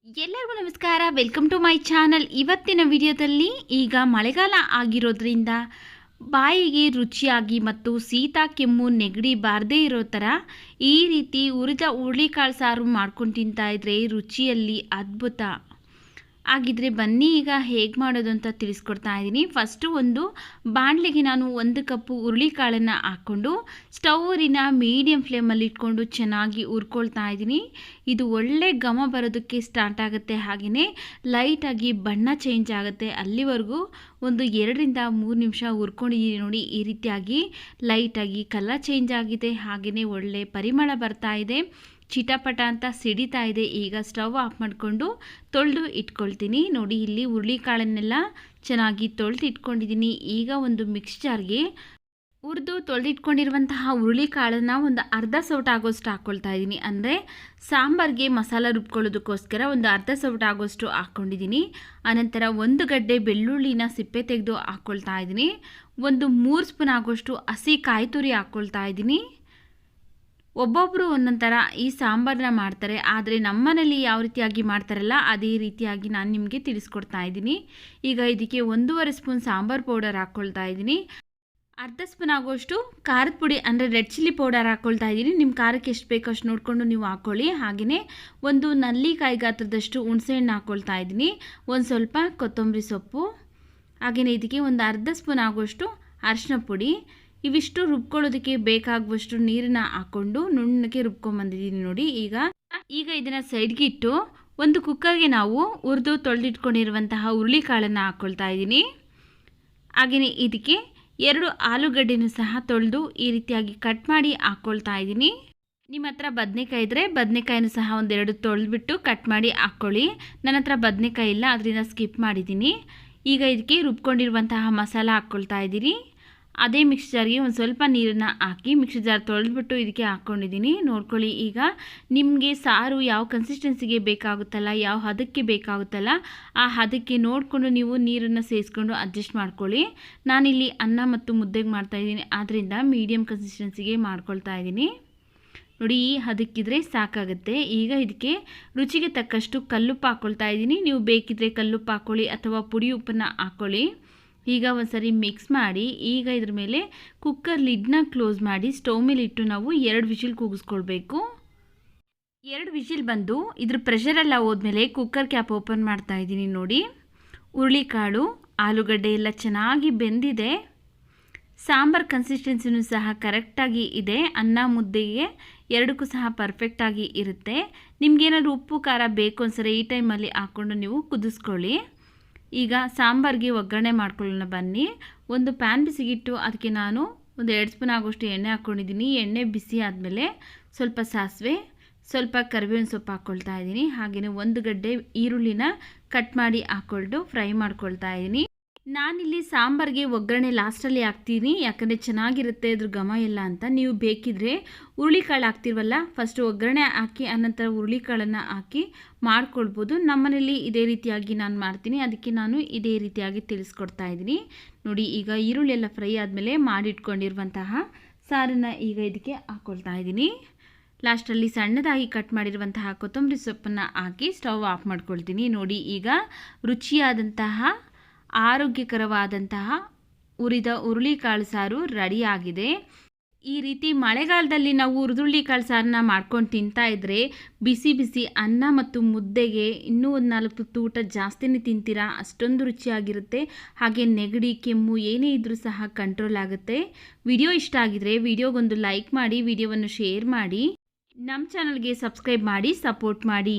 ಎಲ್ಲರಿಗೂ ನಮಸ್ಕಾರ. Welcome to my channel. ಇವತ್ತಿನ ವಿಡಿಯೋದಲ್ಲಿ ಈಗ ಮಳೆಗಾಲ ಆಗಿರೋದ್ರಿಂದ ಬಾಯಿಗೆ ರುಚಿಯಾಗಿ ಮತ್ತು ಶೀತ ಕೆಮ್ಮು ನೆಗಡಿ ಬಾರದೇ ಇರೋ ಥರ ಈ ರೀತಿ ಹುರಿದ ಹುರುಳಿಕಾಳು ಸಾರು ಮಾಡ್ಕೊಂಡು ತಿಂತಾ ಇದ್ರೆ ರುಚಿಯಲ್ಲಿ ಅದ್ಭುತ ಆಗಿದ್ರೆ ಬನ್ನಿ ಈಗ ಹೇಗೆ ಮಾಡೋದು ಅಂತ ತಿಳಿಸ್ಕೊಡ್ತಾ ಇದ್ದೀನಿ. ಫಸ್ಟು ಒಂದು ಬಾಣಲೆಗೆ ನಾನು 1 ಕಪ್ಪು ಹುರುಳಿಕಾಳನ್ನು ಹಾಕ್ಕೊಂಡು ಸ್ಟೌವಿನ ಮೀಡಿಯಮ್ ಫ್ಲೇಮಲ್ಲಿ ಇಟ್ಕೊಂಡು ಚೆನ್ನಾಗಿ ಹುರ್ಕೊಳ್ತಾ ಇದ್ದೀನಿ. ಇದು ಒಳ್ಳೆ ಘಮ ಬರೋದಕ್ಕೆ ಸ್ಟಾರ್ಟ್ ಆಗುತ್ತೆ, ಹಾಗೆಯೇ ಲೈಟಾಗಿ ಬಣ್ಣ ಚೇಂಜ್ ಆಗುತ್ತೆ. ಅಲ್ಲಿವರೆಗೂ ಒಂದು 2 ರಿಂದ 3 ನಿಮಿಷ ಹುರ್ಕೊಂಡಿದ್ದೀನಿ ನೋಡಿ. ಈ ರೀತಿಯಾಗಿ ಲೈಟಾಗಿ ಕಲರ್ ಚೇಂಜ್ ಆಗಿದೆ, ಹಾಗೆಯೇ ಒಳ್ಳೆ ಪರಿಮಳ ಬರ್ತಾ ಇದೆ, ಚಿಟಪಟ ಅಂತ ಸಿಡಿತಾ ಇದೆ. ಈಗ ಸ್ಟವ್ ಆಫ್ ಮಾಡಿಕೊಂಡು ತೊಳೆದು ಇಟ್ಕೊಳ್ತೀನಿ ನೋಡಿ. ಇಲ್ಲಿ ಹುರುಳಿಕಾಳನ್ನೆಲ್ಲ ಚೆನ್ನಾಗಿ ತೊಳೆದು ಇಟ್ಕೊಂಡಿದ್ದೀನಿ. ಈಗ ಒಂದು ಮಿಕ್ಸ್ ಜಾರ್ಗೆ ಹುರಿದು ತೊಳೆದಿಟ್ಕೊಂಡಿರುವಂತಹ ಹುರುಳಿಕಾಳನ್ನು ಒಂದು ಅರ್ಧ ಸೌಟ ಆಗೋಷ್ಟು ಹಾಕ್ಕೊಳ್ತಾ ಇದ್ದೀನಿ. ಅಂದರೆ ಸಾಂಬಾರಿಗೆ ಮಸಾಲ ರುಬ್ಕೊಳ್ಳೋದಕ್ಕೋಸ್ಕರ ಒಂದು ಅರ್ಧ ಸೌಟ ಆಗೋಷ್ಟು ಹಾಕ್ಕೊಂಡಿದ್ದೀನಿ. ಆನಂತರ 1 ಗಡ್ಡೆ ಬೆಳ್ಳುಳ್ಳಿನ ಸಿಪ್ಪೆ ತೆಗೆದು ಹಾಕ್ಕೊಳ್ತಾ ಇದ್ದೀನಿ. ಒಂದು 3 ಸ್ಪೂನ್ ಆಗೋಷ್ಟು ಹಸಿ ಕಾಯಿ ತುರಿ ಹಾಕ್ಕೊಳ್ತಾ ಇದ್ದೀನಿ. ಒಬ್ಬೊಬ್ಬರು ಒಂದೊಂದು ಥರ ಈ ಸಾಂಬಾರನ್ನ ಮಾಡ್ತಾರೆ, ಆದರೆ ನಮ್ಮನೇಲಿ ಯಾವ ರೀತಿಯಾಗಿ ಮಾಡ್ತಾರಲ್ಲ ಅದೇ ರೀತಿಯಾಗಿ ನಾನು ನಿಮಗೆ ತಿಳಿಸ್ಕೊಡ್ತಾ ಇದ್ದೀನಿ. ಈಗ ಇದಕ್ಕೆ 1.5 ಸ್ಪೂನ್ ಸಾಂಬಾರು ಪೌಡರ್ ಹಾಕ್ಕೊಳ್ತಾ ಇದ್ದೀನಿ. ಅರ್ಧ ಸ್ಪೂನ್ ಆಗೋಷ್ಟು ಖಾರದ ಪುಡಿ ಅಂದರೆ ರೆಡ್ ಚಿಲ್ಲಿ ಪೌಡರ್ ಹಾಕ್ಕೊಳ್ತಾ ಇದ್ದೀನಿ. ನಿಮ್ಮ ಖಾರಕ್ಕೆ ಎಷ್ಟು ಬೇಕೋ ಅಷ್ಟು ನೋಡಿಕೊಂಡು ನೀವು ಹಾಕ್ಕೊಳ್ಳಿ. ಹಾಗೆಯೇ ಒಂದು ನಲ್ಲಿಕಾಯಿ ಗಾತ್ರದಷ್ಟು ಹುಣಸೆಹಣ್ಣು ಹಾಕ್ಕೊಳ್ತಾ ಇದ್ದೀನಿ. ಒಂದು ಸ್ವಲ್ಪ ಕೊತ್ತಂಬರಿ ಸೊಪ್ಪು, ಹಾಗೆಯೇ ಇದಕ್ಕೆ ಒಂದು ಅರ್ಧ ಸ್ಪೂನ್ ಆಗೋಷ್ಟು ಅರಿಶಿನ ಪುಡಿ. ಇವಿಷ್ಟು ರುಬ್ಕೊಳ್ಳೋದಕ್ಕೆ ಬೇಕಾಗುವಷ್ಟು ನೀರನ್ನ ಹಾಕ್ಕೊಂಡು ನುಣ್ಣಗೆ ರುಬ್ಕೊಂಬಂದಿದ್ದೀನಿ ನೋಡಿ. ಈಗ ಇದನ್ನು ಸೈಡ್ಗೆ ಇಟ್ಟು ಒಂದು ಕುಕ್ಕರ್ಗೆ ನಾವು ಹುರಿದು ತೊಳೆದಿಟ್ಕೊಂಡಿರುವಂತಹ ಹುರುಳಿಕಾಳನ್ನು ಹಾಕ್ಕೊಳ್ತಾ ಇದ್ದೀನಿ. ಹಾಗೆಯೇ ಇದಕ್ಕೆ 2 ಆಲೂಗಡ್ಡೆನೂ ಸಹ ತೊಳೆದು ಈ ರೀತಿಯಾಗಿ ಕಟ್ ಮಾಡಿ ಹಾಕ್ಕೊಳ್ತಾ ಇದ್ದೀನಿ. ನಿಮ್ಮ ಹತ್ರ ಬದನೆಕಾಯಿ ಇದ್ದರೆ ಬದನೆಕಾಯಿನೂ ಸಹ 1-2 ತೊಳೆದ್ಬಿಟ್ಟು ಕಟ್ ಮಾಡಿ ಹಾಕ್ಕೊಳ್ಳಿ. ನನ್ನ ಹತ್ರ ಬದನೆಕಾಯಿ ಇಲ್ಲ, ಅದರಿಂದ ಸ್ಕಿಪ್ ಮಾಡಿದ್ದೀನಿ. ಈಗ ಇದಕ್ಕೆ ರುಬ್ಕೊಂಡಿರುವಂತಹ ಮಸಾಲ ಹಾಕ್ಕೊಳ್ತಾ ಇದ್ದೀನಿ. ಅದೇ ಮಿಕ್ಸ್ ಜಾರ್ಗೆ ಒಂದು ಸ್ವಲ್ಪ ನೀರನ್ನು ಹಾಕಿ ಮಿಕ್ಸ್ ಜಾರ್ ತೊಳೆದ್ಬಿಟ್ಟು ಇದಕ್ಕೆ ಹಾಕ್ಕೊಂಡಿದ್ದೀನಿ. ನೋಡ್ಕೊಳ್ಳಿ, ಈಗ ನಿಮಗೆ ಸಾರು ಯಾವ ಕನ್ಸಿಸ್ಟೆನ್ಸಿಗೆ ಬೇಕಾಗುತ್ತಲ್ಲ, ಯಾವ ಹದಕ್ಕೆ ಬೇಕಾಗುತ್ತಲ್ಲ ಆ ಹದಕ್ಕೆ ನೋಡಿಕೊಂಡು ನೀವು ನೀರನ್ನು ಸೇರಿಸ್ಕೊಂಡು ಅಡ್ಜಸ್ಟ್ ಮಾಡ್ಕೊಳ್ಳಿ. ನಾನಿಲ್ಲಿ ಅನ್ನ ಮತ್ತು ಮುದ್ದೆಗೆ ಮಾಡ್ತಾಯಿದ್ದೀನಿ, ಆದ್ದರಿಂದ ಮೀಡಿಯಮ್ ಕನ್ಸಿಸ್ಟೆನ್ಸಿಗೆ ಮಾಡ್ಕೊಳ್ತಾ ಇದ್ದೀನಿ ನೋಡಿ. ಈ ಹದಕ್ಕಿದ್ರೆ ಸಾಕಾಗುತ್ತೆ. ಈಗ ಇದಕ್ಕೆ ರುಚಿಗೆ ತಕ್ಕಷ್ಟು ಕಲ್ಲುಪ್ಪು ಹಾಕ್ಕೊಳ್ತಾ ಇದ್ದೀನಿ. ನೀವು ಬೇಕಿದ್ದರೆ ಕಲ್ಲುಪ್ಪು ಹಾಕ್ಕೊಳ್ಳಿ ಅಥವಾ ಪುಡಿ ಉಪ್ಪನ್ನು ಹಾಕ್ಕೊಳ್ಳಿ. ಈಗ ಒಂದ್ಸರಿ ಮಿಕ್ಸ್ ಮಾಡಿ ಈಗ ಇದ್ರ ಮೇಲೆ ಕುಕ್ಕರ್ ಲಿಡ್ನ ಕ್ಲೋಸ್ ಮಾಡಿ ಸ್ಟವ್ ಮೇಲೆ ಇಟ್ಟು ನಾವು 2 ವಿಷಿಲ್ ಕೂಗಿಸ್ಕೊಳ್ಬೇಕು. 2 ವಿಷಿಲ್ ಬಂದು ಇದ್ರ ಪ್ರೆಷರೆಲ್ಲ ಹೋದ್ಮೇಲೆ ಕುಕ್ಕರ್ ಕ್ಯಾಪ್ ಓಪನ್ ಮಾಡ್ತಾ ಇದ್ದೀನಿ ನೋಡಿ. ಹುರುಳಿಕಾಳು ಆಲೂಗಡ್ಡೆ ಎಲ್ಲ ಚೆನ್ನಾಗಿ ಬೆಂದಿದೆ. ಸಾಂಬಾರ್ ಕನ್ಸಿಸ್ಟೆನ್ಸಿನೂ ಸಹ ಕರೆಕ್ಟಾಗಿ ಇದೆ. ಅನ್ನ ಮುದ್ದೆಗೆ ಎರಡಕ್ಕೂ ಸಹ ಪರ್ಫೆಕ್ಟಾಗಿ ಇರುತ್ತೆ. ನಿಮಗೇನಾದ್ರು ಉಪ್ಪು ಖಾರ ಬೇಕು ಅನ್ಸರೆ ಈ ಟೈಮಲ್ಲಿ ಹಾಕ್ಕೊಂಡು ನೀವು ಕುದಿಸ್ಕೊಳ್ಳಿ. ಈಗ ಸಾಂಬಾರಿಗೆ ಒಗ್ಗರಣೆ ಮಾಡ್ಕೊಳ್ಳೋಣ ಬನ್ನಿ. ಒಂದು ಪ್ಯಾನ್ ಬಿಸಿಗಿಟ್ಟು ಅದಕ್ಕೆ ನಾನು ಒಂದು 2 ಸ್ಪೂನ್ ಆಗೋಷ್ಟು ಎಣ್ಣೆ ಹಾಕ್ಕೊಂಡಿದ್ದೀನಿ. ಎಣ್ಣೆ ಬಿಸಿ ಆದಮೇಲೆ ಸ್ವಲ್ಪ ಸಾಸಿವೆ, ಸ್ವಲ್ಪ ಕರಿಬೇವಿನ ಸೊಪ್ಪು ಹಾಕ್ಕೊಳ್ತಾ ಇದ್ದೀನಿ. ಹಾಗೆಯೇ 1 ಗಡ್ಡೆ ಈರುಳ್ಳಿನ ಕಟ್ ಮಾಡಿ ಹಾಕ್ಕೊಂಡು ಫ್ರೈ ಮಾಡ್ಕೊಳ್ತಾ ಇದ್ದೀನಿ. ನಾನಿಲ್ಲಿ ಸಾಂಬಾರಿಗೆ ಒಗ್ಗರಣೆ ಲಾಸ್ಟಲ್ಲಿ ಹಾಕ್ತೀನಿ, ಯಾಕಂದರೆ ಚೆನ್ನಾಗಿರುತ್ತೆ ಅದ್ರ ಘಮ ಎಲ್ಲ ಅಂತ. ನೀವು ಬೇಕಿದ್ರೆ ಹುರುಳಿಕಾಳು ಹಾಕ್ತಿವಲ್ಲ ಫಸ್ಟ್ ಒಗ್ಗರಣೆ ಹಾಕಿ ಆನಂತರ ಹುರುಳಿಕಾಳನ್ನು ಹಾಕಿ ಮಾಡ್ಕೊಳ್ಬೋದು. ನಮ್ಮನೇಲಿ ಇದೇ ರೀತಿಯಾಗಿ ನಾನು ಮಾಡ್ತೀನಿ, ಅದಕ್ಕೆ ನಾನು ಇದೇ ರೀತಿಯಾಗಿ ತಿಳಿಸ್ಕೊಡ್ತಾ ಇದ್ದೀನಿ ನೋಡಿ. ಈಗ ಈರುಳ್ಳಿ ಎಲ್ಲ ಫ್ರೈ ಆದಮೇಲೆ ಮಾಡಿಟ್ಕೊಂಡಿರುವಂತಹ ಸಾರನ್ನು ಈಗ ಇದಕ್ಕೆ ಹಾಕ್ಕೊಳ್ತಾ ಇದ್ದೀನಿ. ಲಾಸ್ಟಲ್ಲಿ ಸಣ್ಣದಾಗಿ ಕಟ್ ಮಾಡಿರುವಂತಹ ಕೊತ್ತಂಬರಿ ಸೊಪ್ಪನ್ನು ಹಾಕಿ ಸ್ಟವ್ ಆಫ್ ಮಾಡ್ಕೊಳ್ತೀನಿ ನೋಡಿ. ಈಗ ರುಚಿಯಾದಂತಹ ಆರೋಗ್ಯಕರವಾದಂತಹ ಹುರಿದ ಹುರುಳಿಕಾಳು ಸಾರು ರೆಡಿಯಾಗಿದೆ. ಈ ರೀತಿ ಮಳೆಗಾಲದಲ್ಲಿ ನಾವು ಹುರುಳಿಕಾಳು ಸಾರನ್ನ ಮಾಡ್ಕೊಂಡು ತಿಂತಾ ಇದ್ದರೆ ಬಿಸಿ ಬಿಸಿ ಅನ್ನ ಮತ್ತು ಮುದ್ದೆಗೆ ಇನ್ನೂ 4 ತುತ್ತು ಊಟ ಜಾಸ್ತಿನೇ ತಿಂತೀರಾ, ಅಷ್ಟೊಂದು ರುಚಿಯಾಗಿರುತ್ತೆ. ಹಾಗೆ ನೆಗಡಿ ಕೆಮ್ಮು ಏನೇ ಇದ್ದರೂ ಸಹ ಕಂಟ್ರೋಲ್ ಆಗುತ್ತೆ. ವಿಡಿಯೋ ಇಷ್ಟ ಆಗಿದ್ರೆ ವಿಡಿಯೋಗೊಂದು ಲೈಕ್ ಮಾಡಿ, ವಿಡಿಯೋವನ್ನು ಶೇರ್ ಮಾಡಿ, ನಮ್ಮ ಚಾನಲ್ಗೆ ಸಬ್ಸ್ಕ್ರೈಬ್ ಮಾಡಿ ಸಪೋರ್ಟ್ ಮಾಡಿ.